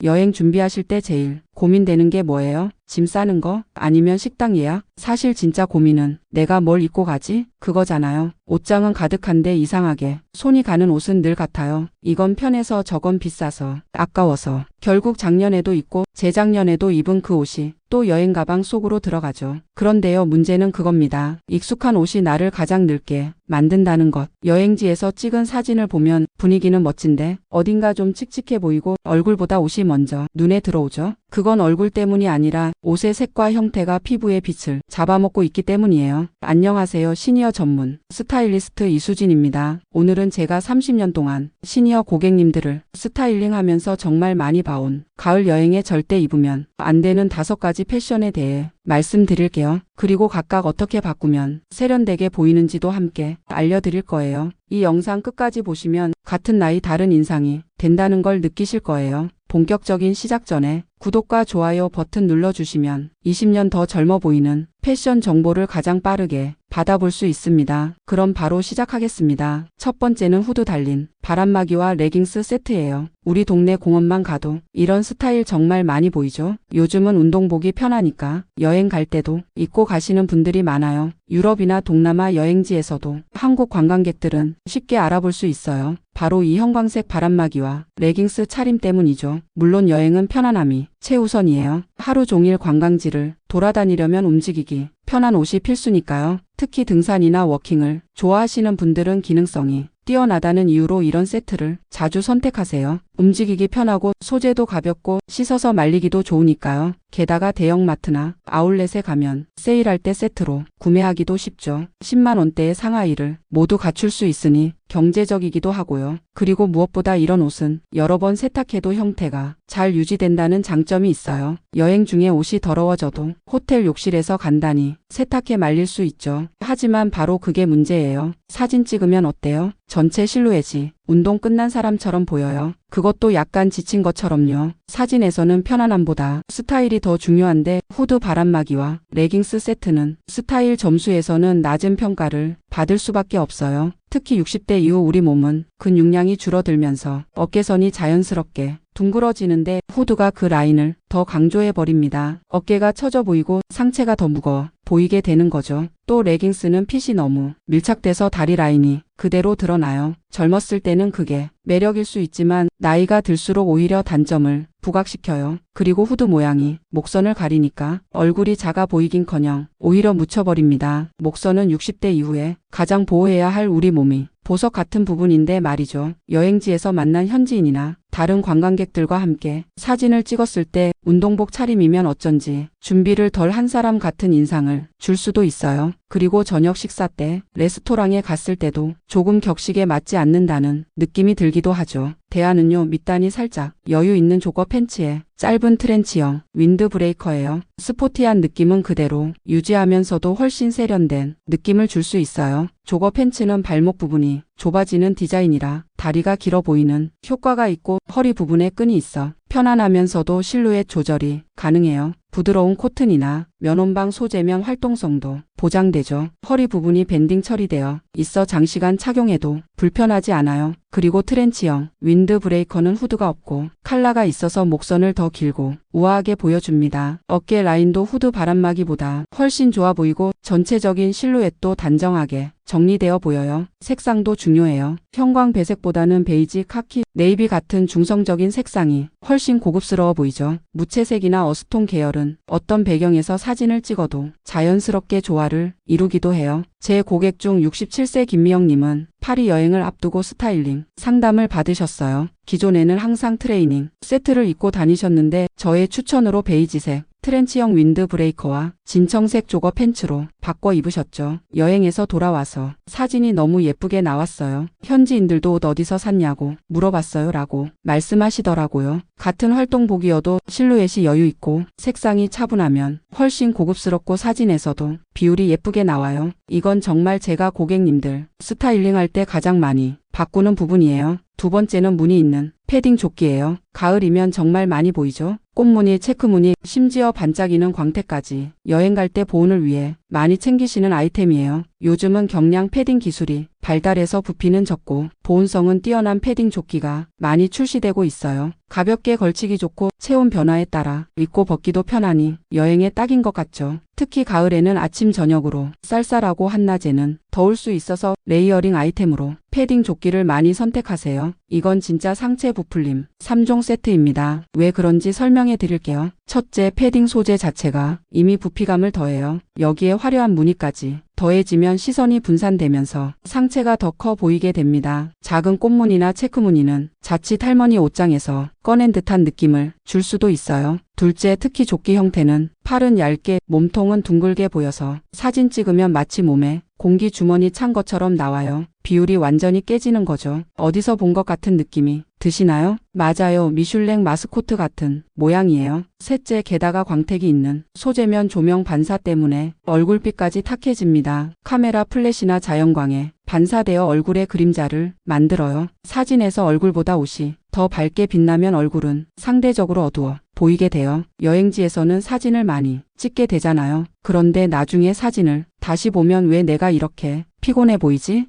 여행 준비하실 때 제일 고민되는 게 뭐예요? 짐 싸는 거? 아니면 식당 예약? 사실 진짜 고민은 내가 뭘 입고 가지? 그거잖아요. 옷장은 가득한데 이상하게 손이 가는 옷은 늘 같아요. 이건 편해서 저건 비싸서 아까워서 결국 작년에도 입고 재작년에도 입은 그 옷이 또 여행 가방 속으로 들어가죠. 그런데요, 문제는 그겁니다. 익숙한 옷이 나를 가장 늙게 만든다는 것. 여행지에서 찍은 사진을 보면 분위기는 멋진데 어딘가 좀 칙칙해 보이고 얼굴보다 옷이 먼저 눈에 들어오죠. 그건 얼굴 때문이 아니라 옷의 색과 형태가 피부의 빛을 잡아먹고 있기 때문이에요. 안녕하세요. 시니어 전문 스타일리스트 이수진입니다. 오늘은 제가 30년 동안 시니어 고객님들을 스타일링하면서 정말 많이 봐온 가을 여행에 절대 입으면 안 되는 5가지 패션에 대해 말씀드릴게요. 그리고 각각 어떻게 바꾸면 세련되게 보이는지도 함께 알려드릴 거예요. 이 영상 끝까지 보시면 같은 나이 다른 인상이 된다는 걸 느끼실 거예요. 본격적인 시작 전에 구독과 좋아요 버튼 눌러주시면 20년 더 젊어 보이는 패션 정보를 가장 빠르게 받아볼 수 있습니다. 그럼 바로 시작하겠습니다. 첫 번째는 후드 달린 바람막이와 레깅스 세트예요. 우리 동네 공원만 가도 이런 스타일 정말 많이 보이죠? 요즘은 운동복이 편하니까 여행 갈 때도 입고 가시는 분들이 많아요. 유럽이나 동남아 여행지에서도 한국 관광객들은 쉽게 알아볼 수 있어요. 바로 이 형광색 바람막이와 레깅스 차림 때문이죠. 물론 여행은 편안함이 최우선이에요. 하루 종일 관광지를 돌아다니려면 움직이기 편한 옷이 필수니까요. 특히 등산이나 워킹을 좋아하시는 분들은 기능성이 뛰어나다는 이유로 이런 세트를 자주 선택하세요. 움직이기 편하고 소재도 가볍고 씻어서 말리기도 좋으니까요. 게다가 대형마트나 아울렛에 가면 세일할 때 세트로 구매하기도 쉽죠. 10만 원대의 상하이를 모두 갖출 수 있으니 경제적이기도 하고요. 그리고 무엇보다 이런 옷은 여러 번 세탁해도 형태가 잘 유지된다는 장점이 있어요. 여행 중에 옷이 더러워져도 호텔 욕실에서 간단히 세탁해 말릴 수 있죠. 하지만 바로 그게 문제예요. 사진 찍으면 어때요? 전체 실루엣이 운동 끝난 사람처럼 보여요. 그것도 약간 지친 것처럼요. 사진에서는 편안함보다 스타일이 더 중요한데 후드 바람막이와 레깅스 세트는 스타일 점수에서는 낮은 평가를 받을 수밖에 없어요. 특히 60대 이후 우리 몸은 근육량이 줄어들면서 어깨선이 자연스럽게 둥그러지는데 후드가 그 라인을 더 강조해버립니다. 어깨가 처져 보이고 상체가 더 무거워 보이게 되는 거죠. 또 레깅스는 핏이 너무 밀착돼서 다리 라인이 그대로 드러나요. 젊었을 때는 그게 매력일 수 있지만 나이가 들수록 오히려 단점을 부각시켜요. 그리고 후드 모양이 목선을 가리니까 얼굴이 작아 보이긴커녕 오히려 묻혀버립니다. 목선은 60대 이후에 가장 보호해야 할 우리 몸이 보석 같은 부분인데 말이죠. 여행지에서 만난 현지인이나 다른 관광객들과 함께 사진을 찍었을 때 운동복 차림이면 어쩐지 준비를 덜 한 사람 같은 인상을 줄 수도 있어요. 그리고 저녁 식사 때 레스토랑에 갔을 때도 조금 격식에 맞지 않는다는 느낌이 들기도 하죠. 대안은요, 밑단이 살짝 여유 있는 조거 팬츠에 짧은 트렌치형 윈드 브레이커예요. 스포티한 느낌은 그대로 유지하면서도 훨씬 세련된 느낌을 줄 수 있어요. 조거 팬츠는 발목 부분이 좁아지는 디자인이라 다리가 길어 보이는 효과가 있고 허리 부분에 끈이 있어 편안하면서도 실루엣 조절이 가능해요. 부드러운 코튼이나 면온방 소재면 활동성도 보장되죠. 허리 부분이 밴딩 처리되어 있어 장시간 착용해도 불편하지 않아요. 그리고 트렌치형 윈드 브레이커는 후드가 없고 컬러가 있어서 목선을 더 길고 우아하게 보여줍니다. 어깨 라인도 후드 바람막이보다 훨씬 좋아 보이고 전체적인 실루엣도 단정하게 정리되어 보여요. 색상도 중요해요. 형광 배색보다는 베이지, 카키, 네이비 같은 중성적인 색상이 훨씬 고급스러워 보이죠. 무채색이나 어스톤 계열은 어떤 배경에서 사진을 찍어도 자연스럽게 조화를 이루기도 해요. 제 고객 중 67세 김미영님은 파리 여행을 앞두고 스타일링 상담을 받으셨어요. 기존에는 항상 트레이닝 세트를 입고 다니셨는데 저의 추천으로 베이지색 트렌치형 윈드 브레이커와 진청색 조거 팬츠로 바꿔 입으셨죠. 여행에서 돌아와서 사진이 너무 예쁘게 나왔어요. 현지인들도 옷 어디서 샀냐고 물어봤어요 라고 말씀하시더라고요. 같은 활동복이어도 실루엣이 여유 있고 색상이 차분하면 훨씬 고급스럽고 사진에서도 비율이 예쁘게 나와요. 이건 정말 제가 고객님들 스타일링할 때 가장 많이 바꾸는 부분이에요. 두 번째는 무늬 있는 패딩 조끼예요. 가을이면 정말 많이 보이죠. 꽃무늬, 체크무늬, 심지어 반짝이는 광택까지 여행 갈 때 보온을 위해 많이 챙기시는 아이템이에요. 요즘은 경량 패딩 기술이 발달해서 부피는 적고 보온성은 뛰어난 패딩 조끼가 많이 출시되고 있어요. 가볍게 걸치기 좋고 체온 변화에 따라 입고 벗기도 편하니 여행에 딱인 것 같죠. 특히 가을에는 아침 저녁으로 쌀쌀하고 한낮에는 더울 수 있어서 레이어링 아이템으로 패딩 조끼를 많이 선택하세요. 이건 진짜 상체 부풀림 3종 세트입니다. 왜 그런지 설명해 드릴게요. 첫째, 패딩 소재 자체가 이미 부피감을 더해요. 여기에 화려한 무늬까지 더해지면 시선이 분산되면서 상체가 더 커 보이게 됩니다. 작은 꽃무늬나 체크무늬는 자칫 할머니 옷장에서 꺼낸 듯한 느낌을 줄 수도 있어요. 둘째, 특히 조끼 형태는 팔은 얇게 몸통은 둥글게 보여서 사진 찍으면 마치 몸에 공기 주머니 찬 것처럼 나와요. 비율이 완전히 깨지는 거죠. 어디서 본 것 같은 느낌이 드시나요? 맞아요. 미슐랭 마스코트 같은 모양이에요. 셋째, 게다가 광택이 있는 소재면 조명 반사 때문에 얼굴빛까지 탁해집니다. 카메라 플래시나 자연광에 반사되어 얼굴의 그림자를 만들어요. 사진에서 얼굴보다 옷이 더 밝게 빛나면 얼굴은 상대적으로 어두워 보이게 돼요. 여행지에서는 사진을 많이 찍게 되잖아요. 그런데 나중에 사진을 다시 보면 왜 내가 이렇게 피곤해 보이지?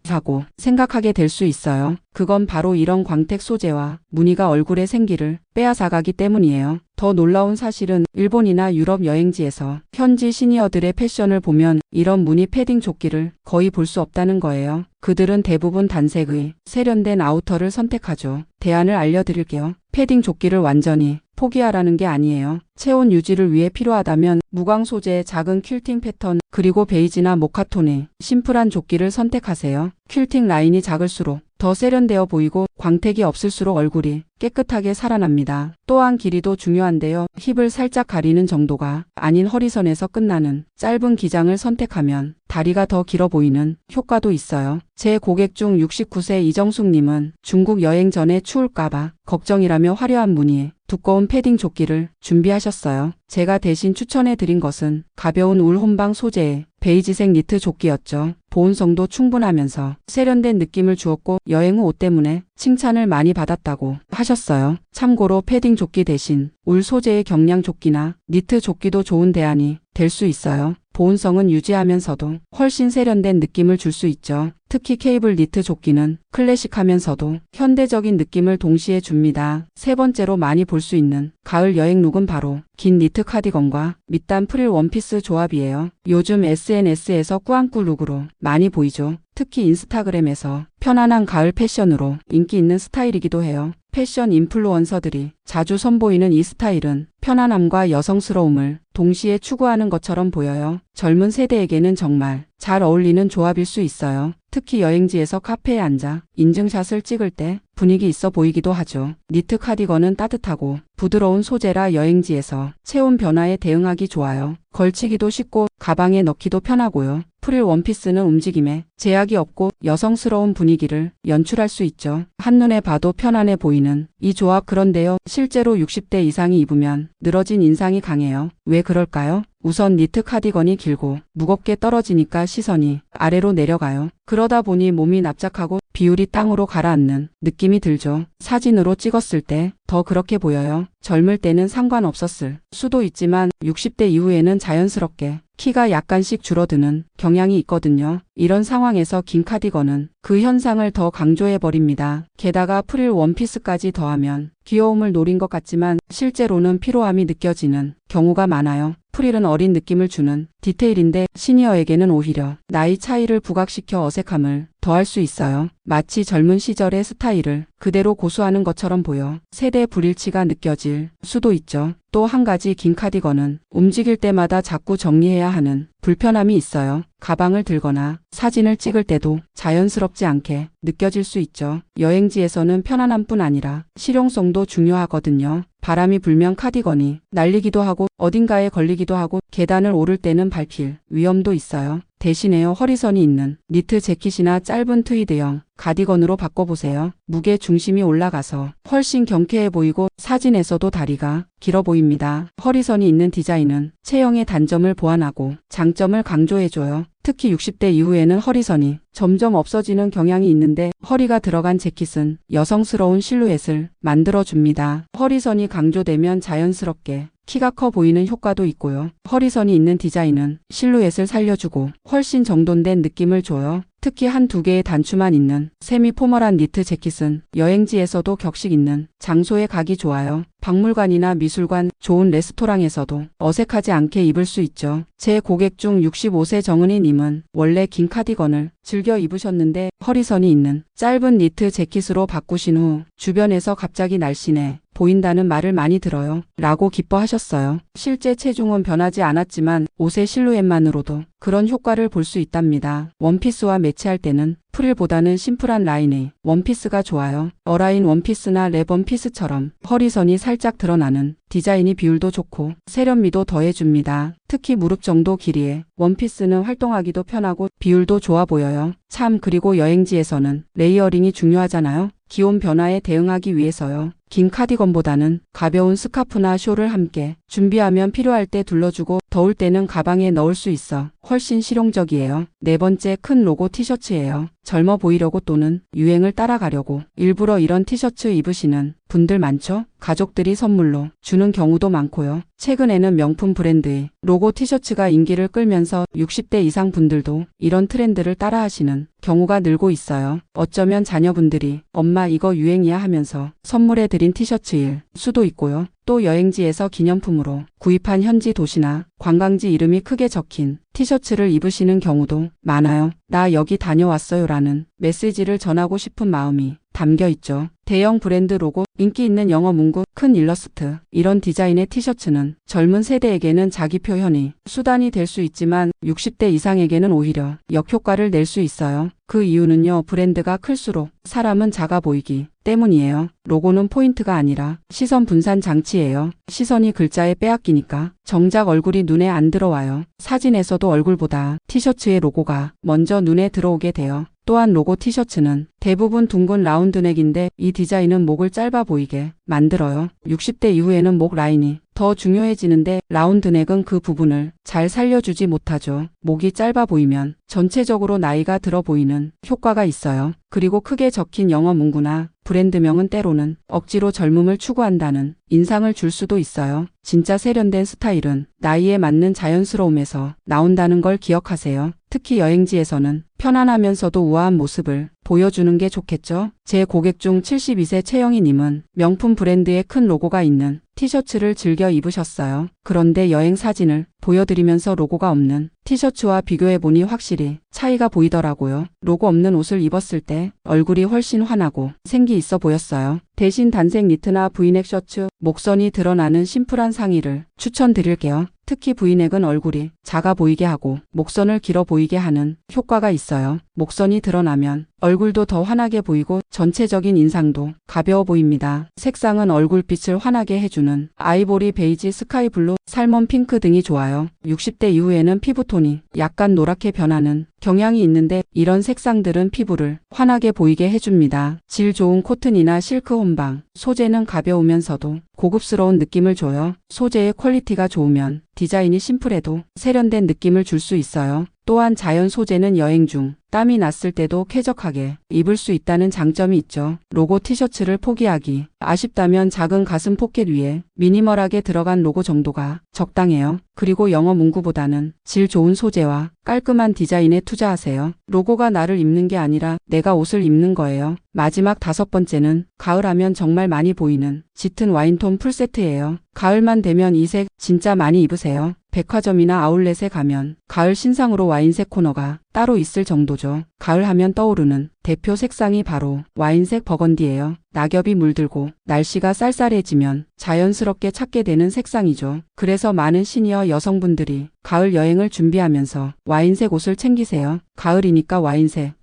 하고 생각하게 될 수 있어요. 그건 바로 이런 광택 소재와 무늬가 얼굴의 생기를 빼앗아가기 때문이에요. 더 놀라운 사실은 일본이나 유럽 여행지에서 현지 시니어들의 패션을 보면 이런 무늬 패딩 조끼를 거의 볼 수 없다는 거예요. 그들은 대부분 단색의 세련된 아우터를 선택하죠. 대안을 알려드릴게요. 패딩 조끼를 완전히 포기하라는 게 아니에요. 체온 유지를 위해 필요하다면 무광 소재의 작은 퀼팅 패턴 그리고 베이지나 모카톤의 심플한 조끼를 선택하세요. 퀼팅 라인이 작을수록 더 세련되어 보이고 광택이 없을수록 얼굴이 깨끗하게 살아납니다. 또한 길이도 중요한데요. 힙을 살짝 가리는 정도가 아닌 허리선에서 끝나는 짧은 기장을 선택하면 다리가 더 길어 보이는 효과도 있어요. 제 고객 중 69세 이정숙님은 중국 여행 전에 추울까봐 걱정이라며 화려한 무늬 두꺼운 패딩 조끼를 준비하셨어요. 제가 대신 추천해 드린 것은 가벼운 울 혼방 소재의 베이지색 니트 조끼였죠. 보온성도 충분하면서 세련된 느낌을 주었고 여행 후 옷 때문에 칭찬을 많이 받았다고 하셨어요. 참고로 패딩 조끼 대신 울 소재의 경량 조끼나 니트 조끼도 좋은 대안이 될 수 있어요. 보온성은 유지하면서도 훨씬 세련된 느낌을 줄 수 있죠. 특히 케이블 니트 조끼는 클래식하면서도 현대적인 느낌을 동시에 줍니다. 세 번째로 많이 볼 수 있는 가을 여행 룩은 바로 긴 니트 카디건과 밑단 프릴 원피스 조합이에요. 요즘 SNS에서 꾸안꾸 룩으로 많이 보이죠. 특히 인스타그램에서 편안한 가을 패션으로 인기 있는 스타일이기도 해요. 패션 인플루언서들이 자주 선보이는 이 스타일은 편안함과 여성스러움을 동시에 추구하는 것처럼 보여요. 젊은 세대에게는 정말 잘 어울리는 조합일 수 있어요. 특히 여행지에서 카페에 앉아 인증샷을 찍을 때 분위기 있어 보이기도 하죠. 니트 카디건은 따뜻하고 부드러운 소재라 여행지에서 체온 변화에 대응하기 좋아요. 걸치기도 쉽고 가방에 넣기도 편하고요. 프릴 원피스는 움직임에 제약이 없고 여성스러운 분위기를 연출할 수 있죠. 한눈에 봐도 편안해 보이는 이 조합. 그런데요, 실제로 60대 이상이 입으면 늘어진 인상이 강해요. 왜 그럴까요? 우선 니트 카디건이 길고 무겁게 떨어지니까 시선이 아래로 내려가요. 그러다 보니 몸이 납작하고 비율이 땅으로 가라앉는 느낌이 들죠. 사진으로 찍었을 때 더 그렇게 보여요. 젊을 때는 상관없었을 수도 있지만 60대 이후에는 자연스럽게 키가 약간씩 줄어드는 경향이 있거든요. 이런 상황에서 긴 카디건은 그 현상을 더 강조해버립니다. 게다가 프릴 원피스까지 더하면 귀여움을 노린 것 같지만 실제로는 피로함이 느껴지는 경우가 많아요. 프릴은 어린 느낌을 주는 디테일인데 시니어에게는 오히려 나이 차이를 부각시켜 어색함을 더할 수 있어요. 마치 젊은 시절의 스타일을 그대로 고수하는 것처럼 보여 세대 불일치가 느껴질 수도 있죠. 또 한 가지, 긴 카디건은 움직일 때마다 자꾸 정리해야 하는 불편함이 있어요. 가방을 들거나 사진을 찍을 때도 자연스럽지 않게 느껴질 수 있죠. 여행지에서는 편안함뿐 아니라 실용성도 중요하거든요. 바람이 불면 카디건이 날리기도 하고 어딘가에 걸리기도 하고 계단을 오를 때는 밟힐 위험도 있어요. 대신에요, 허리선이 있는 니트 재킷이나 짧은 트위드형 가디건으로 바꿔보세요. 무게 중심이 올라가서 훨씬 경쾌해 보이고 사진에서도 다리가 길어 보입니다. 허리선이 있는 디자인은 체형의 단점을 보완하고 장점을 강조해줘요. 특히 60대 이후에는 허리선이 점점 없어지는 경향이 있는데 허리가 들어간 재킷은 여성스러운 실루엣을 만들어줍니다. 허리선이 강조되면 자연스럽게 키가 커 보이는 효과도 있고요. 허리선이 있는 디자인은 실루엣을 살려주고 훨씬 정돈된 느낌을 줘요. 특히 한두 개의 단추만 있는 세미 포멀한 니트 재킷은 여행지에서도 격식 있는 장소에 가기 좋아요. 박물관이나 미술관, 좋은 레스토랑에서도 어색하지 않게 입을 수 있죠. 제 고객 중 65세 정은희 님은 원래 긴 카디건을 즐겨 입으셨는데 허리선이 있는 짧은 니트 재킷으로 바꾸신 후 주변에서 갑자기 날씬해 보인다는 말을 많이 들어요. 라고 기뻐하셨어요. 실제 체중은 변하지 않았지만 옷의 실루엣만으로도 그런 효과를 볼 수 있답니다. 원피스와 매치할 때는 프릴보다는 심플한 라인의 원피스가 좋아요. 어라인 원피스나 랩 원피스처럼 허리선이 살짝 드러나는 디자인이 비율도 좋고 세련미도 더해줍니다. 특히 무릎 정도 길이의 원피스는 활동하기도 편하고 비율도 좋아 보여요. 참, 그리고 여행지에서는 레이어링이 중요하잖아요. 기온 변화에 대응하기 위해서요. 긴 카디건보다는 가벼운 스카프나 숄을 함께 준비하면 필요할 때 둘러주고 더울 때는 가방에 넣을 수 있어 훨씬 실용적이에요. 네 번째, 큰 로고 티셔츠예요. 젊어 보이려고 또는 유행을 따라가려고 일부러 이런 티셔츠 입으시는 분들 많죠? 가족들이 선물로 주는 경우도 많고요. 최근에는 명품 브랜드의 로고 티셔츠가 인기를 끌면서 60대 이상 분들도 이런 트렌드를 따라하시는 경우가 늘고 있어요. 어쩌면 자녀분들이 엄마 이거 유행이야 하면서 선물해 드린 티셔츠일 수도 있고요. 또 여행지에서 기념품으로 구입한 현지 도시나 관광지 이름이 크게 적힌 티셔츠를 입으시는 경우도 많아요. 나 여기 다녀왔어요 라는 메시지를 전하고 싶은 마음이 담겨 있죠. 대형 브랜드 로고, 인기 있는 영어 문구, 큰 일러스트, 이런 디자인의 티셔츠는 젊은 세대에게는 자기 표현이 수단이 될 수 있지만 60대 이상에게는 오히려 역효과를 낼 수 있어요. 그 이유는요, 브랜드가 클수록 사람은 작아 보이기 때문이에요. 로고는 포인트가 아니라 시선 분산 장치예요. 시선이 글자에 빼앗기니까 정작 얼굴이 눈에 안 들어와요. 사진에서도 얼굴보다 티셔츠의 로고가 먼저 눈에 들어오게 돼요. 또한 로고 티셔츠는 대부분 둥근 라운드넥인데 이 디자인은 목을 짧아 보이게 만들어요. 60대 이후에는 목 라인이 더 중요해지는데 라운드넥은 그 부분을 잘 살려주지 못하죠. 목이 짧아 보이면 전체적으로 나이가 들어 보이는 효과가 있어요. 그리고 크게 적힌 영어 문구나 브랜드명은 때로는 억지로 젊음을 추구한다는 인상을 줄 수도 있어요. 진짜 세련된 스타일은 나이에 맞는 자연스러움에서 나온다는 걸 기억하세요. 특히 여행지에서는 편안하면서도 우아한 모습을 보여주는 게 좋겠죠. 제 고객 중 72세 채영희 님은 명품 브랜드의 큰 로고가 있는 티셔츠를 즐겨 입으셨어요. 그런데 여행 사진을 보여드리면서 로고가 없는 티셔츠와 비교해보니 확실히 차이가 보이더라고요. 로고 없는 옷을 입었을 때 얼굴이 훨씬 환하고 생기 있어 보였어요. 대신 단색 니트나 브이넥 셔츠, 목선이 드러나는 심플한 상의를 추천드릴게요. 특히 브이넥은 얼굴이 작아 보이게 하고 목선을 길어 보이게 하는 효과가 있어요. 목선이 드러나면 얼굴도 더 환하게 보이고 전체적인 인상도 가벼워 보입니다. 색상은 얼굴빛을 환하게 해주는 아이보리, 베이지, 스카이 블루, 살몬 핑크 등이 좋아요. 60대 이후에는 피부톤이 약간 노랗게 변하는 경향이 있는데 이런 색상들은 피부를 환하게 보이게 해줍니다. 질 좋은 코튼이나 실크 혼방, 소재는 가벼우면서도 고급스러운 느낌을 줘요. 소재의 퀄리티가 좋으면 디자인이 심플해도 세련된 느낌을 줄 수 있어요. 또한 자연 소재는 여행 중 땀이 났을 때도 쾌적하게 입을 수 있다는 장점이 있죠. 로고 티셔츠를 포기하기 아쉽다면 작은 가슴 포켓 위에 미니멀하게 들어간 로고 정도가 적당해요. 그리고 영어 문구보다는 질 좋은 소재와 깔끔한 디자인에 투자하세요. 로고가 나를 입는 게 아니라 내가 옷을 입는 거예요. 마지막 5번째는 가을하면 정말 많이 보이는 짙은 와인톤 풀세트예요. 가을만 되면 이 색 진짜 많이 입으세요. 백화점이나 아울렛에 가면 가을 신상으로 와인색 코너가 따로 있을 정도죠. 가을 하면 떠오르는 대표 색상이 바로 와인색 버건디예요. 낙엽이 물들고 날씨가 쌀쌀해지면 자연스럽게 찾게 되는 색상이죠. 그래서 많은 시니어 여성분들이 가을 여행을 준비하면서 와인색 옷을 챙기세요. 가을이니까 와인색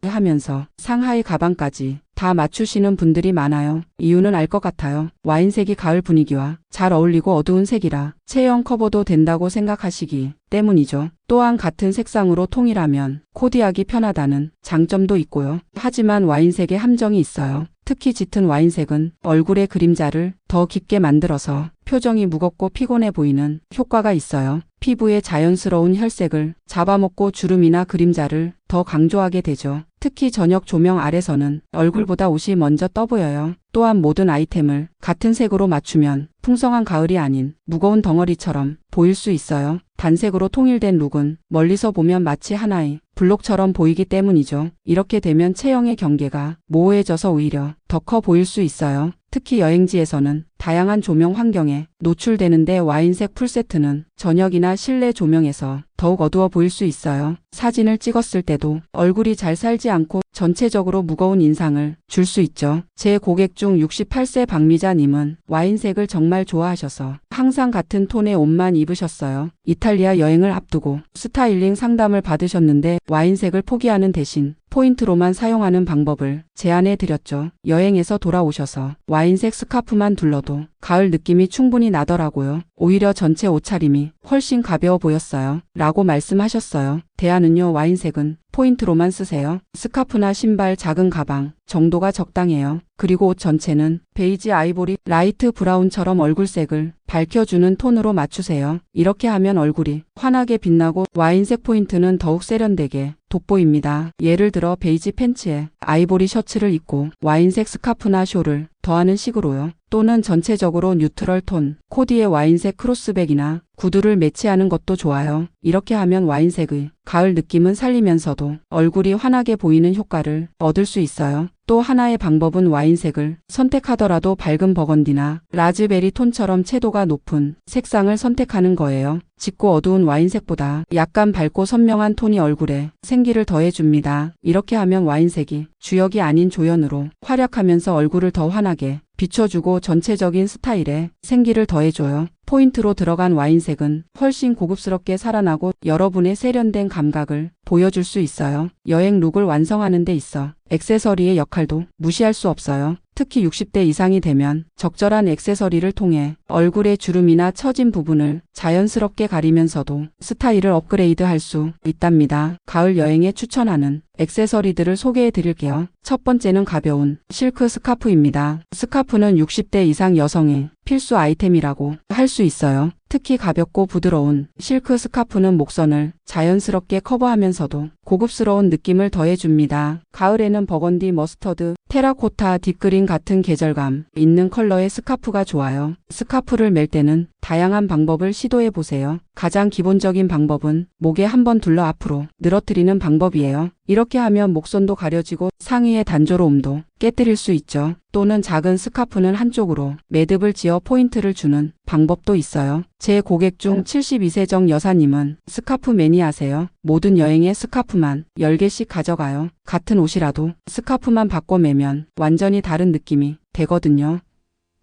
하면서 상하이 가방까지 다 맞추시는 분들이 많아요. 이유는 알 것 같아요. 와인색이 가을 분위기와 잘 어울리고 어두운 색이라 체형 커버도 된다고 생각하시기 때문이죠. 또한 같은 색상으로 통일하면 코디하기 편하다는 장점도 있고요. 하지만 와인색에 함정이 있어요. 특히 짙은 와인색은 얼굴의 그림자를 더 깊게 만들어서 표정이 무겁고 피곤해 보이는 효과가 있어요. 피부의 자연스러운 혈색을 잡아먹고 주름이나 그림자를 더 강조하게 되죠. 특히 저녁 조명 아래서는 얼굴보다 옷이 먼저 떠보여요. 또한 모든 아이템을 같은 색으로 맞추면 풍성한 가을이 아닌 무거운 덩어리처럼 보일 수 있어요. 단색으로 통일된 룩은 멀리서 보면 마치 하나의 블록처럼 보이기 때문이죠. 이렇게 되면 체형의 경계가 모호해져서 오히려 더 커 보일 수 있어요. 특히 여행지에서는 다양한 조명 환경에 노출되는데 와인색 풀세트는 저녁이나 실내 조명에서 더욱 어두워 보일 수 있어요. 사진을 찍었을 때도 얼굴이 잘 살지 않고 전체적으로 무거운 인상을 줄 수 있죠. 제 고객 중 68세 박미자님은 와인색을 정말 좋아하셔서 항상 같은 톤의 옷만 입으셨어요. 이탈리아 여행을 앞두고 스타일링 상담을 받으셨는데 와인색을 포기하는 대신 포인트로만 사용하는 방법을 제안해 드렸죠. 여행에서 돌아오셔서 와인색 스카프만 둘러도 가을 느낌이 충분히 나더라고요. 오히려 전체 옷차림이 훨씬 가벼워 보였어요. 라고 말씀하셨어요. 대안은요, 와인색은 포인트로만 쓰세요. 스카프나 신발, 작은 가방 정도가 적당해요. 그리고 옷 전체는 베이지, 아이보리, 라이트 브라운처럼 얼굴색을 밝혀주는 톤으로 맞추세요. 이렇게 하면 얼굴이 환하게 빛나고 와인색 포인트는 더욱 세련되게 돋보입니다. 예를 들어 베이지 팬츠에 아이보리 셔츠를 입고 와인색 스카프나 쇼를 더하는 식으로요. 또는 전체적으로 뉴트럴 톤, 코디에 와인색 크로스백이나 구두를 매치하는 것도 좋아요. 이렇게 하면 와인색의 가을 느낌은 살리면서도 얼굴이 환하게 보이는 효과를 얻을 수 있어요. 또 하나의 방법은 와인색을 선택하더라도 밝은 버건디나 라즈베리 톤처럼 채도가 높은 색상을 선택하는 거예요. 짙고 어두운 와인색보다 약간 밝고 선명한 톤이 얼굴에 생기를 더해줍니다. 이렇게 하면 와인색이 주역이 아닌 조연으로 활약하면서 얼굴을 더 환하게 비춰주고 전체적인 스타일에 생기를 더해줘요. 포인트로 들어간 와인색은 훨씬 고급스럽게 살아나고 여러분의 세련된 감각을 보여줄 수 있어요. 여행 룩을 완성하는 데 있어 액세서리의 역할도 무시할 수 없어요. 특히 60대 이상이 되면 적절한 액세서리를 통해 얼굴의 주름이나 처진 부분을 자연스럽게 가리면서도 스타일을 업그레이드 할 수 있답니다. 가을 여행에 추천하는 액세서리들을 소개해 드릴게요. 첫 번째는 가벼운 실크 스카프입니다. 스카프는 60대 이상 여성의 필수 아이템이라고 할 수 있어요. 특히 가볍고 부드러운 실크 스카프는 목선을 자연스럽게 커버하면서도 고급스러운 느낌을 더해줍니다. 가을에는 버건디, 머스터드, 테라코타, 딥그린 같은 계절감 있는 컬러의 스카프가 좋아요. 스카프를 멜 때는 다양한 방법을 시도해 보세요. 가장 기본적인 방법은 목에 한번 둘러 앞으로 늘어뜨리는 방법이에요. 이렇게 하면 목선도 가려지고 상의의 단조로움도 깨뜨릴 수 있죠. 또는 작은 스카프는 한쪽으로 매듭을 지어 포인트를 주는 방법도 있어요. 제 고객 중 72세정 여사님은 스카프 매니아세요. 모든 여행에 스카프만 10개씩 가져가요. 같은 옷이라도 스카프만 바꿔 매면 완전히 다른 느낌이 되거든요.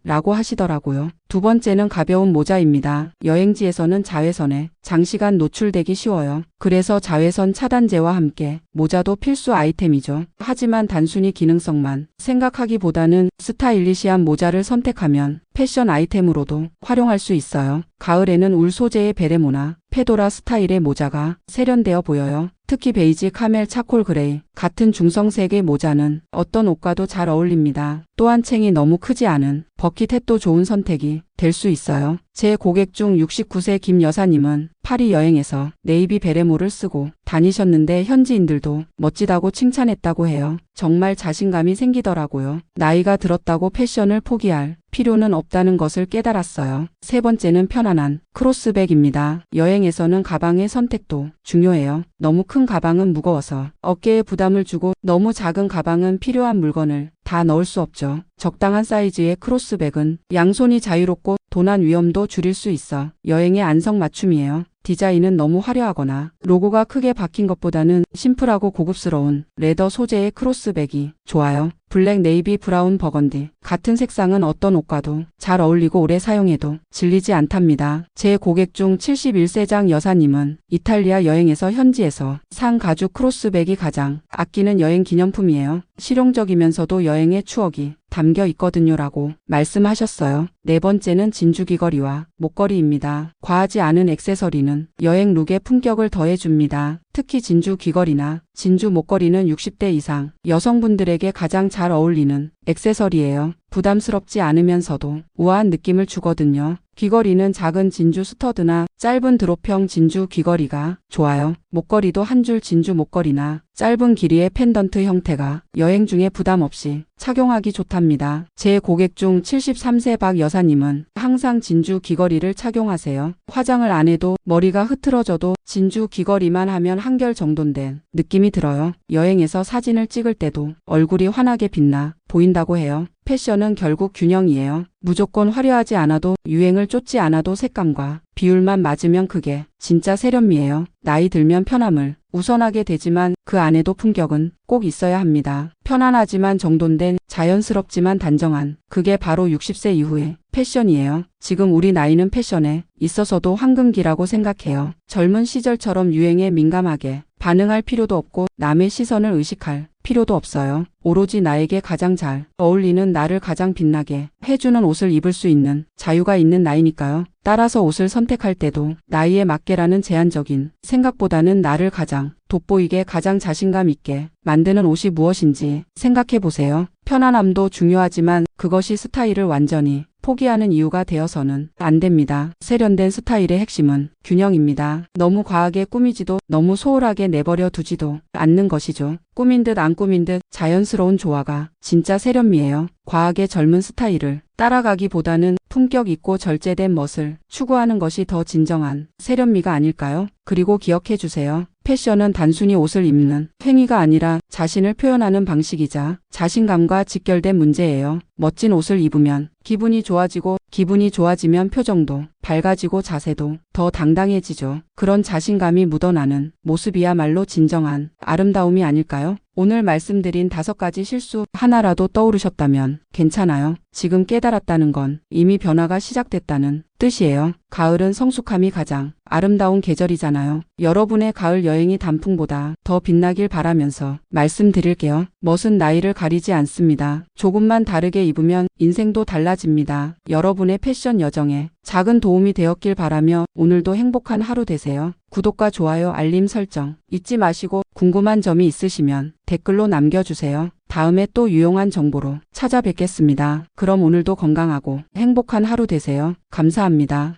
라고 하시더라고요. 두 번째는 가벼운 모자입니다. 여행지에서는 자외선에 장시간 노출되기 쉬워요. 그래서 자외선 차단제와 함께 모자도 필수 아이템이죠. 하지만 단순히 기능성만 생각하기보다는 스타일리시한 모자를 선택하면 패션 아이템으로도 활용할 수 있어요. 가을에는 울 소재의 베레모나 페도라 스타일의 모자가 세련되어 보여요. 특히 베이지, 카멜, 차콜 그레이 같은 중성색의 모자는 어떤 옷과도 잘 어울립니다. 또한 챙이 너무 크지 않은 버킷햇도 좋은 선택이 될 수 있어요. 제 고객 중 69세 김 여사님은 파리 여행에서 네이비 베레모를 쓰고 다니셨는데 현지인들도 멋지다고 칭찬했다고 해요. 정말 자신감이 생기더라고요. 나이가 들었다고 패션을 포기할 필요는 없다는 것을 깨달았어요. 세 번째는 편안한 크로스백입니다. 여행에서는 가방의 선택도 중요해요. 너무 큰 가방은 무거워서 어깨에 부담을 주고 너무 작은 가방은 필요한 물건을 다 넣을 수 없죠. 적당한 사이즈의 크로스백은 양손이 자유롭고 도난 위험도 줄일 수 있어 여행의 안성맞춤이에요. 디자인은 너무 화려하거나 로고가 크게 박힌 것보다는 심플하고 고급스러운 레더 소재의 크로스백이 좋아요. 블랙, 네이비, 브라운, 버건디 같은 색상은 어떤 옷과도 잘 어울리고 오래 사용해도 질리지 않답니다. 제 고객 중 71세장 여사님은 이탈리아 여행에서 현지에서 산 가죽 크로스백이 가장 아끼는 여행 기념품이에요. 실용적이면서도 여행의 추억이 담겨 있거든요 라고 말씀하셨어요. 네 번째는 진주 귀걸이와 목걸이입니다. 과하지 않은 액세서리는 여행 룩에 품격을 더해줍니다. 특히 진주 귀걸이나 진주 목걸이는 60대 이상 여성분들에게 가장 잘 어울리는 액세서리예요. 부담스럽지 않으면서도 우아한 느낌을 주거든요. 귀걸이는 작은 진주 스터드나 짧은 드롭형 진주 귀걸이가 좋아요. 목걸이도 한 줄 진주 목걸이나 짧은 길이의 펜던트 형태가 여행 중에 부담 없이 착용하기 좋답니다. 제 고객 중 73세 박 여사님은 항상 진주 귀걸이를 착용하세요. 화장을 안 해도 머리가 흐트러져도 진주 귀걸이만 하면 한결 정돈된 느낌이 들어요. 여행에서 사진을 찍을 때도 얼굴이 환하게 빛나 보인다고 해요. 패션은 결국 균형이에요. 무조건 화려하지 않아도 유행을 쫓지 않아도 색감과 비율만 맞으면 그게 진짜 세련미예요. 나이 들면 편함을 우선하게 되지만 그 안에도 품격은 꼭 있어야 합니다. 편안하지만 정돈된, 자연스럽지만 단정한, 그게 바로 60세 이후의 패션이에요. 지금 우리 나이는 패션에 있어서도 황금기라고 생각해요. 젊은 시절처럼 유행에 민감하게 반응할 필요도 없고 남의 시선을 의식할 필요도 없어요. 오로지 나에게 가장 잘 어울리는, 나를 가장 빛나게 해주는 옷을 입을 수 있는 자유가 있는 나이니까요. 따라서 옷을 선택할 때도 나이에 맞게라는 제한적인 생각보다는 나를 가장 돋보이게, 가장 자신감 있게 만드는 옷이 무엇인지 생각해 보세요. 편안함도 중요하지만 그것이 스타일을 완전히 포기하는 이유가 되어서는 안 됩니다. 세련된 스타일의 핵심은 균형입니다. 너무 과하게 꾸미지도 너무 소홀하게 내버려 두지도 않는 것이죠. 꾸민 듯 안 꾸민 듯 자연스러운 조화가 진짜 세련미예요. 과하게 젊은 스타일을 따라가기보다는 품격 있고 절제된 멋을 추구하는 것이 더 진정한 세련미가 아닐까요? 그리고 기억해 주세요. 패션은 단순히 옷을 입는 행위가 아니라 자신을 표현하는 방식이자 자신감과 직결된 문제예요. 멋진 옷을 입으면 기분이 좋아지고, 기분이 좋아지면 표정도 밝아지고 자세도 더 당당해지죠. 그런 자신감이 묻어나는 모습이야말로 진정한 아름다움이 아닐까요? 오늘 말씀드린 5가지 실수 하나라도 떠오르셨다면 괜찮아요. 지금 깨달았다는 건 이미 변화가 시작됐다는 뜻이에요. 가을은 성숙함이 가장 아름다운 계절이잖아요. 여러분의 가을 여행이 단풍보다 더 빛나길 바라면서 말씀드릴게요. 멋은 나이를 가리지 않습니다. 조금만 다르게 입으면 인생도 달라집니다. 여러분의 패션 여정에 작은 도움이 되었길 바라며 오늘도 행복한 하루 되세요. 구독과 좋아요, 알림 설정 잊지 마시고 궁금한 점이 있으시면 댓글로 남겨주세요. 다음에 또 유용한 정보로 찾아뵙겠습니다. 그럼 오늘도 건강하고 행복한 하루 되세요. 감사합니다.